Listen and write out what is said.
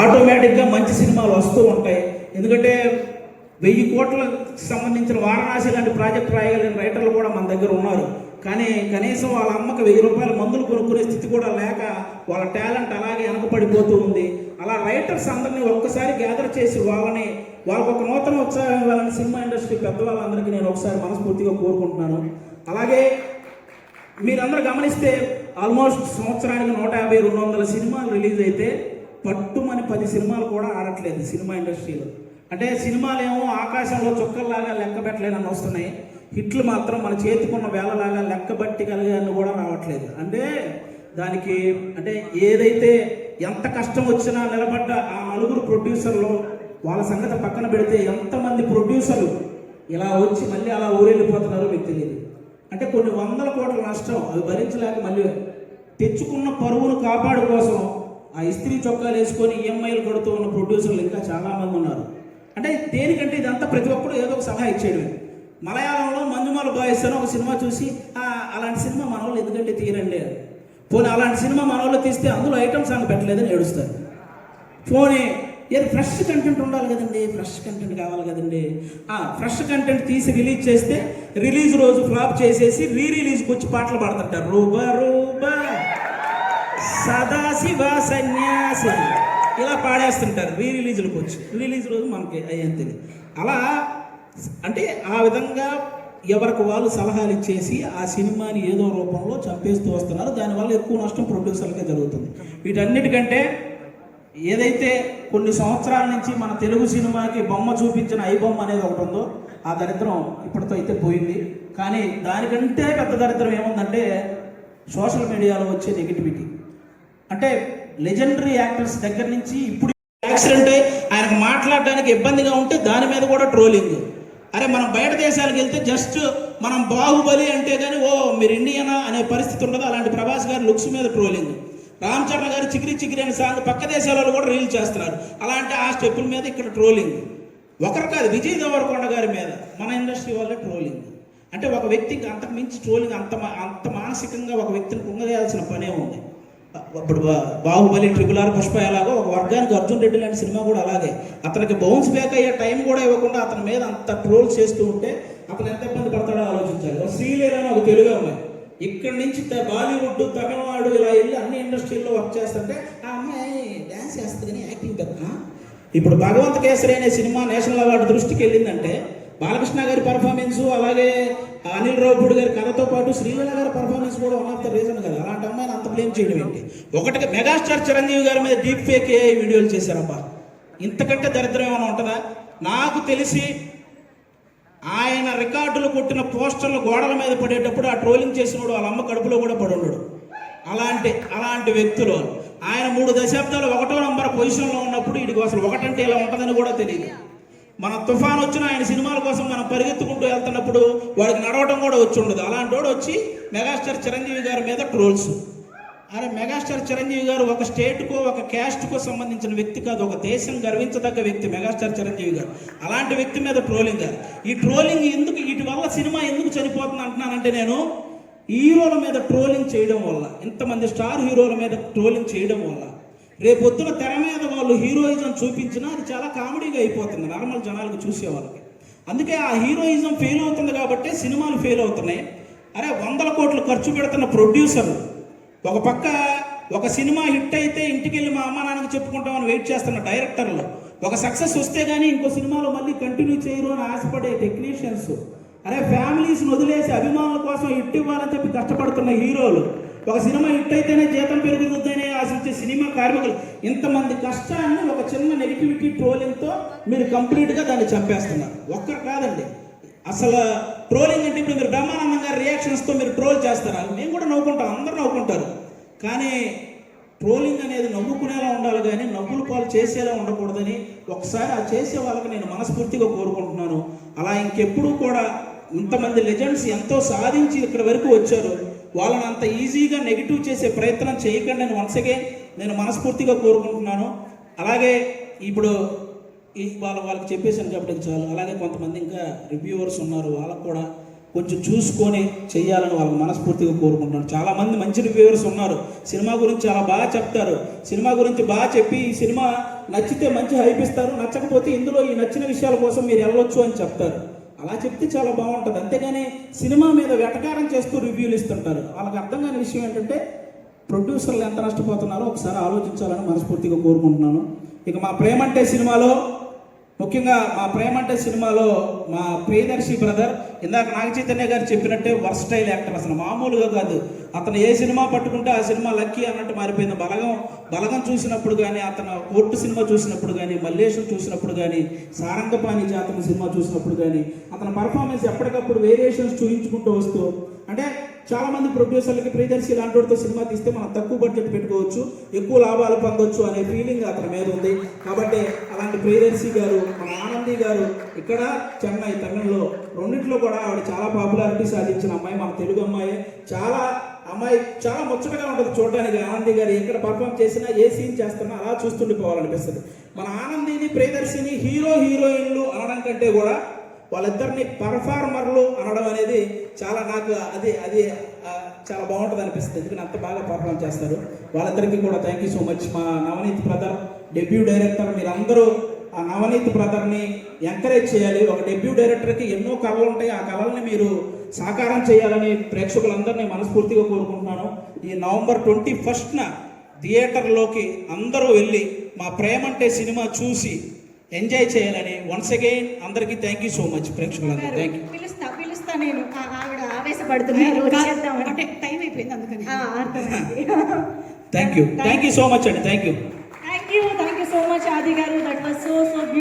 ఆటోమేటిక్గా మంచి సినిమాలు వస్తూ ఉంటాయి. ఎందుకంటే 1000 కోట్లకు సంబంధించిన వారణాసి లాంటి ప్రాజెక్టు రాయగలిగిన రైటర్లు కూడా మన దగ్గర ఉన్నారు. కానీ కనీసం వాళ్ళ అమ్మకి 1000 రూపాయల మందులు కొనుక్కునే స్థితి కూడా లేక వాళ్ళ టాలెంట్ అలాగే వెనకపడిపోతూ ఉంది. అలా రైటర్స్ అందరినీ ఒక్కసారి గ్యాదర్ చేసి వాళ్ళకు ఒక నూతన ఉత్సాహం ఇవ్వాలని సినిమా ఇండస్ట్రీ పెద్దవాళ్ళందరికీ నేను ఒకసారి మనస్ఫూర్తిగా కోరుకుంటున్నాను. అలాగే మీరందరూ గమనిస్తే ఆల్మోస్ట్ సంవత్సరానికి 150-200 సినిమాలు రిలీజ్ అయితే పట్టుమని 10 సినిమాలు కూడా ఆడట్లేదు సినిమా ఇండస్ట్రీలో. అంటే సినిమాలు ఏమో ఆకాశంలో చుక్కల్లాగా లెక్క పెట్టలేనని వస్తున్నాయి, హిట్లు మాత్రం మన చేతికున్న వేళలాగా లెక్క బట్టిగలిగాన్ని కూడా రావట్లేదు. అంటే దానికి అంటే ఏదైతే ఎంత కష్టం వచ్చినా నిలబడ్డ ఆ 9 ప్రొడ్యూసర్లు వాళ్ళ సంగతి పక్కన పెడితే ఎంతమంది ప్రొడ్యూసర్లు ఇలా వచ్చి మళ్ళీ అలా ఊరెళ్ళిపోతున్నారో మీకు తెలియదు. అంటే కొన్ని 100 కోట్ల నష్టం అవి భరించలేక మళ్ళీ తెచ్చుకున్న పరువును కాపాడు కోసం ఆ ఇస్త్రీ చొక్కాలు వేసుకొని ఈఎంఐలు కడుతూ ఉన్న ప్రొడ్యూసర్లు ఇంకా చాలామంది ఉన్నారు. అంటే దేనికంటే ఇదంతా ప్రతి ఒక్కరు ఏదో ఒక సలహా ఇచ్చేయడమే. మలయాళంలో మంజుమాల బాయ్స్ అని ఒక సినిమా చూసి అలాంటి సినిమా మన వాళ్ళు ఎందుకంటే తీరండి, పోనీ అలాంటి సినిమా మన వాళ్ళు తీస్తే అందులో ఐటమ్ సాంగ్ పెట్టలేదని ఏడుస్తారు. పోనీ ఏదో ఫ్రెష్ కంటెంట్ ఉండాలి కదండి, ఫ్రెష్ కంటెంట్ కావాలి కదండి. ఫ్రెష్ కంటెంట్ తీసి రిలీజ్ చేస్తే రిలీజ్ రోజు ఫ్లాప్ చేసేసి రిలీజ్కి వచ్చి పాటలు పాడుతుంటారు. రూబా రూబా సదాశివ సన్యాసి ఇలా పాడేస్తుంటారు రిలీజ్లకు వచ్చి. రిలీజ్ రోజు మనకి అయ్యేం తెలియదు. అలా అంటే ఆ విధంగా ఎవరికి వాళ్ళు సలహాలు ఇచ్చేసి ఆ సినిమాని ఏదో రూపంలో చంపేస్తూ వస్తున్నారు. దానివల్ల ఎక్కువ నష్టం ప్రొడ్యూసర్లకే జరుగుతుంది. వీటన్నిటికంటే ఏదైతే కొన్ని సంవత్సరాల నుంచి మన తెలుగు సినిమాకి బొమ్మ చూపించిన ఐబొమ్మ అనేది ఒకటి ఉందో ఆ దరిద్రం ఇప్పటితో అయితే పోయింది. కానీ దానికంటే పెద్ద దరిద్రం ఏముందంటే సోషల్ మీడియాలో వచ్చే నెగిటివిటీ. అంటే లెజెండరీ యాక్టర్స్ దగ్గర నుంచి ఇప్పుడు యాక్సిడెంట్ ఆయనకు మాట్లాడడానికి ఇబ్బందిగా ఉంటే దాని మీద కూడా ట్రోలింగ్. అరే మనం బయట దేశాలకు వెళ్తే జస్ట్ మనం బాహుబలి అంటే కానీ మీరు ఇండియనా అనే పరిస్థితి ఉండదు. అలాంటి ప్రభాస్ గారి లుక్స్ మీద ట్రోలింగ్, రామ్ చరణ్ గారు చికిరి చికిరి అనే సాంగ్ పక్క దేశాలలో కూడా రీల్ చేస్తున్నారు. అలాంటి ఆ స్టెప్పుల మీద ఇక్కడ ట్రోలింగ్. ఒకరు కాదు, విజయ్ దేవరకొండ గారి మీద మన ఇండస్ట్రీ వాళ్ళే ట్రోలింగ్. అంటే ఒక వ్యక్తికి అంతకు మించి ట్రోలింగ్ అంత మానసికంగా ఒక వ్యక్తిని కుంగదేయాల్సిన పనే ఉంది. ఇప్పుడు బాహుబలి, RRR, పుష్ప ఎలాగో ఒక వర్గానికి అర్జున్ రెడ్డి లాంటి సినిమా కూడా అలాగే అతనికి బౌన్స్ బ్యాక్ అయ్యే టైం కూడా ఇవ్వకుండా అతని మీద అంత ట్రోల్ చేస్తూ ఉంటే అతను ఎంత ఇబ్బంది పడతాడో ఆలోచించాలి. శ్రీలీల అని ఒక తెలుగు అమ్మాయి ఇక్కడి నుంచి బాలీవుడ్, తమిళనాడు ఇలా వెళ్ళి అన్ని ఇండస్ట్రీల్లో వర్క్ చేస్తుంటే ఆ అమ్మాయి డ్యాన్స్ చేస్తుంది కానీ యాక్టింగ్ కదా. ఇప్పుడు భగవంత్ కేసరి అనే సినిమా నేషనల్ అవార్డు దృష్టికి వెళ్ళిందంటే బాలకృష్ణ గారి పర్ఫార్మెన్స్, అలాగే అనిల్ రావుపూడి గారి కథతో పాటు శ్రీలీల గారి పర్ఫార్మెన్స్ కూడా వన్ ఆఫ్ ద రీజన్ కదా. అలాంటి అమ్మాయిని అంత బ్లేమ్ చేయడం ఏంటి? ఒకటిగా మెగాస్టార్ చిరంజీవి గారి మీద డీప్ ఫేక్ వీడియోలు చేశారబ్బా. ఇంతకంటే దరిద్రం ఏమైనా ఉంటుందా? నాకు తెలిసి ఆయన రికార్డులు కొట్టిన పోస్టర్లు గోడల మీద పడేటప్పుడు ఆ ట్రోలింగ్ చేసినోడు వాళ్ళ అమ్మ కడుపులో కూడా పడి ఉండడు. అలాంటి వ్యక్తులు ఆయన 3 దశాబ్దాలు 1వ నంబర్ పొజిషన్లో ఉన్నప్పుడు వీడికి అసలు ఒకటంటే ఇలా ఉంటుందని కూడా తెలియదు. మన తుఫాన్ వచ్చిన ఆయన సినిమాల కోసం మనం పరిగెత్తుకుంటూ వెళ్తున్నప్పుడు వాడికి నడవడం కూడా వచ్చి ఉండదు. అలాంటి వాడు వచ్చి మెగాస్టార్ చిరంజీవి గారి మీద ట్రోల్స్. అరే మెగాస్టార్ చిరంజీవి గారు ఒక స్టేట్కో ఒక క్యాస్ట్కో సంబంధించిన వ్యక్తి కాదు, ఒక దేశం గర్వించదగ్గ వ్యక్తి మెగాస్టార్ చిరంజీవి గారు. అలాంటి వ్యక్తి మీద ట్రోలింగ్. ఈ ట్రోలింగ్ ఎందుకు, వీటి వల్ల సినిమా ఎందుకు చనిపోతుంది అంటున్నానంటే నేను హీరోల మీద ట్రోలింగ్ చేయడం వల్ల, ఇంతమంది స్టార్ హీరోల మీద ట్రోలింగ్ చేయడం వల్ల రేపొద్దున తెర మీద వాళ్ళు హీరోయిజం చూపించినా అది చాలా కామెడీగా అయిపోతుంది నార్మల్ జనాలకు చూసే వాళ్ళకి. అందుకే ఆ హీరోయిజం ఫెయిల్ అవుతుంది కాబట్టి సినిమాలు ఫెయిల్ అవుతున్నాయి. అరే 100 కోట్లు ఖర్చు పెడుతున్న ప్రొడ్యూసర్లు ఒక పక్క ఒక సినిమా హిట్ అయితే ఇంటికి వెళ్ళి మా అమ్మ నాన్నకి చెప్పుకుంటామని వెయిట్ చేస్తున్న డైరెక్టర్లు, ఒక సక్సెస్ వస్తే కానీ ఇంకో సినిమాలో మళ్ళీ కంటిన్యూ చేయరు అని ఆశపడే టెక్నీషియన్స్, అరే ఫ్యామిలీస్ని వదిలేసి అభిమానుల కోసం హిట్ ఇవ్వాలని చెప్పి కష్టపడుతున్న హీరోలు, ఒక సినిమా హిట్ అయితేనే జీతం పెరుగుతుందనే ఆశించే సినిమా కార్మికులు, ఇంతమంది కష్టాన్ని ఒక చిన్న నెగిటివిటీ ట్రోలింగ్తో మీరు కంప్లీట్గా దాన్ని చంపేస్తున్నారు. ఒక్కరు కాదండి, అసలు ట్రోలింగ్ అంటే ఇప్పుడు మీరు బ్రహ్మానందం గారి రియాక్షన్స్తో మీరు ట్రోల్ చేస్తారా? మేము కూడా నవ్వుకుంటాం, అందరూ నవ్వుకుంటారు. కానీ ట్రోలింగ్ అనేది నవ్వుకునేలా ఉండాలి కానీ నవ్వులు పాలు చేసేలా ఉండకూడదని ఒకసారి ఆ చేసే వాళ్ళకి నేను మనస్ఫూర్తిగా కోరుకుంటున్నాను. అలా ఇంకెప్పుడు కూడా ఇంతమంది లెజెండ్స్ ఎంతో సాధించి ఇక్కడ వరకు వచ్చారు, వాళ్ళని అంత ఈజీగా నెగిటివ్ చేసే ప్రయత్నం చేయకండి అని వన్స్ అగైన్ నేను మనస్ఫూర్తిగా కోరుకుంటున్నాను. అలాగే ఇప్పుడు వాళ్ళకి చెప్పేసాను కాబట్టి చాలు. అలాగే కొంతమంది ఇంకా రివ్యూవర్స్ ఉన్నారు, వాళ్ళకు కూడా కొంచెం చూసుకొని చేయాలని వాళ్ళకి మనస్ఫూర్తిగా కోరుకుంటున్నాను. చాలామంది మంచి రివ్యూవర్స్ ఉన్నారు, సినిమా గురించి చాలా బాగా చెప్తారు. సినిమా గురించి బాగా చెప్పి ఈ సినిమా నచ్చితే మంచి హైప్ ఇస్తారు, నచ్చకపోతే ఇందులో ఈ నచ్చిన విషయాల కోసం మీరు వెళ్ళొచ్చు అని చెప్తారు. అలా చెప్తే చాలా బాగుంటుంది. అంతేగాని సినిమా మీద వెటకారం చేస్తూ రివ్యూలు ఇస్తుంటారు. వాళ్ళకి అర్థం కాని విషయం ఏంటంటే ప్రొడ్యూసర్లు ఎంత నష్టపోతున్నారో ఒకసారి ఆలోచించాలని మనస్ఫూర్తిగా కోరుకుంటున్నాను. ఇక మా ప్రేమంటే సినిమాలో ముఖ్యంగా మా ప్రియదర్శి బ్రదర్ ఇందాక నాగ చైతన్య గారు చెప్పినట్టే వర్స్టైల్ యాక్టర్, అసలు మామూలుగా కాదు. అతను ఏ సినిమా పట్టుకుంటే ఆ సినిమా లక్కీ అన్నట్టు మారిపోయింది. బలగం చూసినప్పుడు కానీ, అతను కోర్టు సినిమా చూసినప్పుడు కానీ, మల్లేశం చూసినప్పుడు కానీ, సారంగపాణి జాతర సినిమా చూసినప్పుడు కానీ అతని పర్ఫార్మెన్స్ ఎప్పటికప్పుడు వేరియేషన్స్ చూపించుకుంటూ వస్తూ, అంటే చాలామంది ప్రొడ్యూసర్లకి ప్రియదర్శి లాంటి వాడితో సినిమా తీస్తే మనం తక్కువ బడ్జెట్ పెట్టుకోవచ్చు, ఎక్కువ లాభాలు పొందొచ్చు అనే ఫీలింగ్ అతని మీద ఉంది. కాబట్టి అలాంటి ప్రియదర్శి గారు, మన ఆనంది గారు ఇక్కడ చెన్నై తమిళ్లో రెండింటిలో కూడా ఆవిడ చాలా పాపులారిటీ సాధించిన అమ్మాయి, మన తెలుగు అమ్మాయి. చాలా ముచ్చటగా ఉంటుంది చూడడానికి. ఆనంది గారు ఎక్కడ పర్ఫామ్ చేసినా, ఏ సీన్ చేస్తున్నా అలా చూస్తుండిపోవాలనిపిస్తుంది. మన ఆనందిని ప్రియదర్శిని హీరోయిన్లు అనడం కంటే కూడా వాళ్ళిద్దరిని పర్ఫార్మర్లు అనడం అనేది చాలా నాకు అది చాలా బాగుంటుంది అనిపిస్తుంది. ఎందుకంటే అంత బాగా పర్ఫామ్ చేస్తారు. వాళ్ళిద్దరికీ కూడా థ్యాంక్ యూ సో మచ్. మా నవనీత్ బ్రదర్ డెబ్యూ డైరెక్టర్, మీరందరూ ఆ నవనీత్ బ్రదర్ని ఎంకరేజ్ చేయాలి. ఒక డెబ్యూ డైరెక్టర్కి ఎన్నో కళలు ఉంటాయి, ఆ కళల్ని మీరు సాకారం చేయాలని ప్రేక్షకులందరినీ మనస్ఫూర్తిగా కోరుకుంటున్నాను. ఈ నవంబర్ 21న థియేటర్లోకి అందరూ వెళ్ళి మా ప్రేమంటే సినిమా చూసి ఎంజాయ్ చేయాలని వన్స్ అగైన్ అందరికీ థ్యాంక్ యూ సో మచ్. ప్రేక్షకులందరూ థ్యాంక్ యూ. పిలుస్తా నేను. ఆవిడ ఆవేశపడుతున్నారు, అంటే టైం అయిపోయింది అందుకని. అర్థమైంది. థ్యాంక్ యూ సో మచ్ అండి. Thank you.